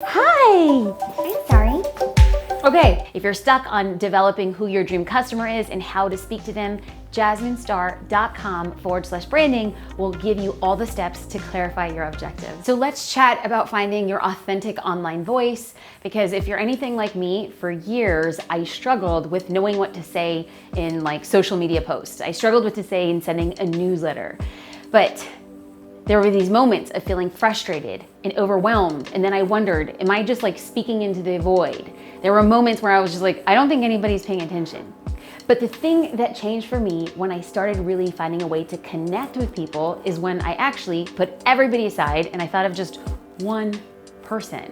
Hi! I'm sorry. Okay, if you're stuck on developing who your dream customer is and how to speak to them, jasminestar.com/branding will give you all the steps to clarify your objectives. So let's chat about finding your authentic online voice, because if you're anything like me, for years I struggled with knowing what to say in social media posts. I struggled with to say in sending a newsletter. But there were these moments of feeling frustrated and overwhelmed, and then I wondered, am I just speaking into the void? There were moments where I was just I don't think anybody's paying attention. But the thing that changed for me when I started really finding a way to connect with people is when I actually put everybody aside and I thought of just one person.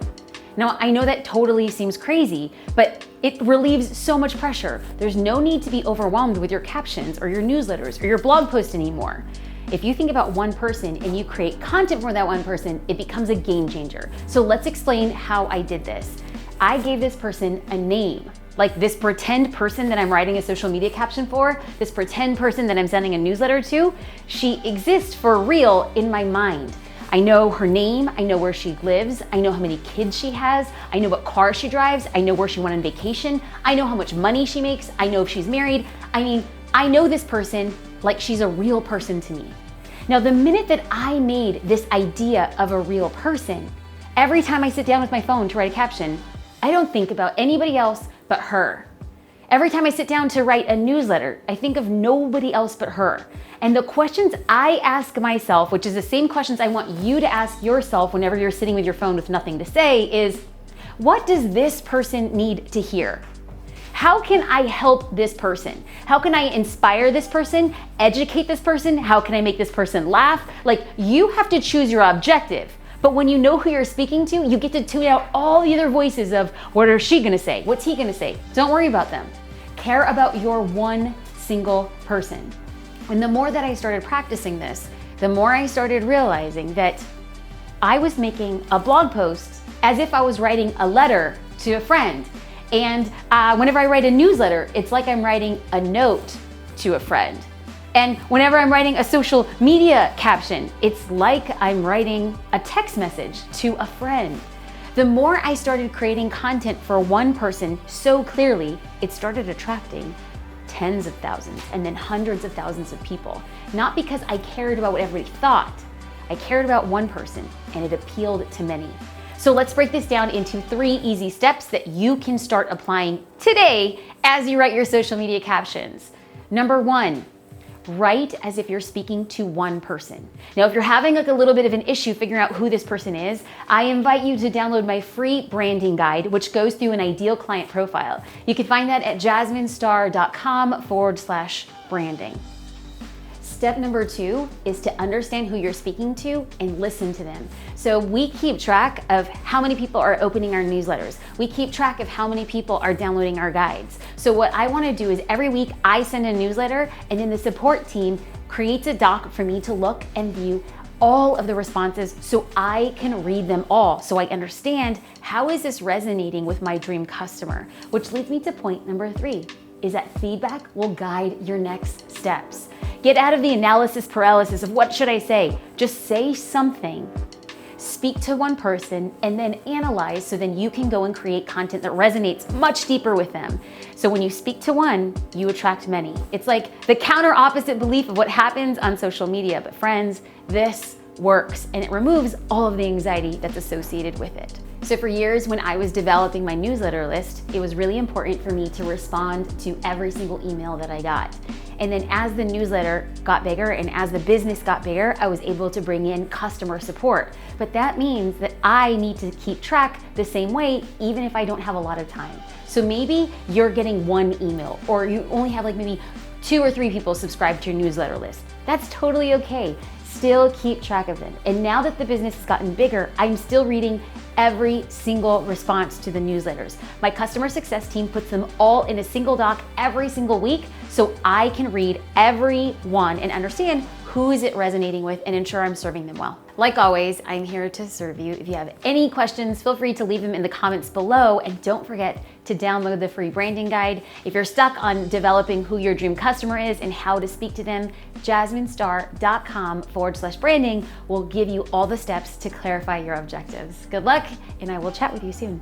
Now, I know that totally seems crazy, but it relieves so much pressure. There's no need to be overwhelmed with your captions or your newsletters or your blog posts anymore. If you think about one person and you create content for that one person, it becomes a game changer. So let's explain how I did this. I gave this person a name, like this pretend person that I'm writing a social media caption for, this pretend person that I'm sending a newsletter to. She exists for real in my mind. I know her name, I know where she lives, I know how many kids she has, I know what car she drives, I know where she went on vacation, I know how much money she makes, I know if she's married. I know this person like she's a real person to me. Now, the minute that I made this idea of a real person, every time I sit down with my phone to write a caption, I don't think about anybody else but her. Every time I sit down to write a newsletter, I think of nobody else but her. And the questions I ask myself, which is the same questions I want you to ask yourself whenever you're sitting with your phone with nothing to say, is what does this person need to hear? How can I help this person? How can I inspire this person, educate this person? How can I make this person laugh? You have to choose your objective. But when you know who you're speaking to, you get to tune out all the other voices of what is she gonna say? What's he gonna say? Don't worry about them. Care about your one single person. And the more that I started practicing this, the more I started realizing that I was making a blog post as if I was writing a letter to a friend. And whenever I write a newsletter, it's like I'm writing a note to a friend. And whenever I'm writing a social media caption, it's like I'm writing a text message to a friend. The more I started creating content for one person so clearly, it started attracting tens of thousands and then hundreds of thousands of people. Not because I cared about what everybody thought. I cared about one person, and it appealed to many. So let's break this down into 3 easy steps that you can start applying today as you write your social media captions. Number 1, write as if you're speaking to one person. Now, if you're having a little bit of an issue figuring out who this person is, I invite you to download my free branding guide, which goes through an ideal client profile. You can find that at jasminestar.com/branding. Step number 2 is to understand who you're speaking to and listen to them. So we keep track of how many people are opening our newsletters. We keep track of how many people are downloading our guides. So what I want to do is every week I send a newsletter, and then the support team creates a doc for me to look and view all of the responses so I can read them all, so I understand how is this resonating with my dream customer. Which leads me to point number 3, is that feedback will guide your next steps. Get out of the analysis paralysis of what should I say. Just say something. Speak to one person and then analyze, so then you can go and create content that resonates much deeper with them. So when you speak to one, you attract many. It's like the counter opposite belief of what happens on social media. But friends, this works, and it removes all of the anxiety that's associated with it. So for years, when I was developing my newsletter list, it was really important for me to respond to every single email that I got. And then as the newsletter got bigger and as the business got bigger, I was able to bring in customer support. But that means that I need to keep track the same way, even if I don't have a lot of time. So maybe you're getting one email, or you only have maybe 2 or 3 people subscribed to your newsletter list. That's totally okay. Still keep track of them. And now that the business has gotten bigger, I'm still reading every single response to the newsletters. My customer success team puts them all in a single doc every single week, so I can read every one and understand who is it resonating with, and ensure I'm serving them well. Like always, I'm here to serve you. If you have any questions, feel free to leave them in the comments below, and don't forget to download the free branding guide. If you're stuck on developing who your dream customer is and how to speak to them, jasminestar.com/branding will give you all the steps to clarify your objectives. Good luck, and I will chat with you soon.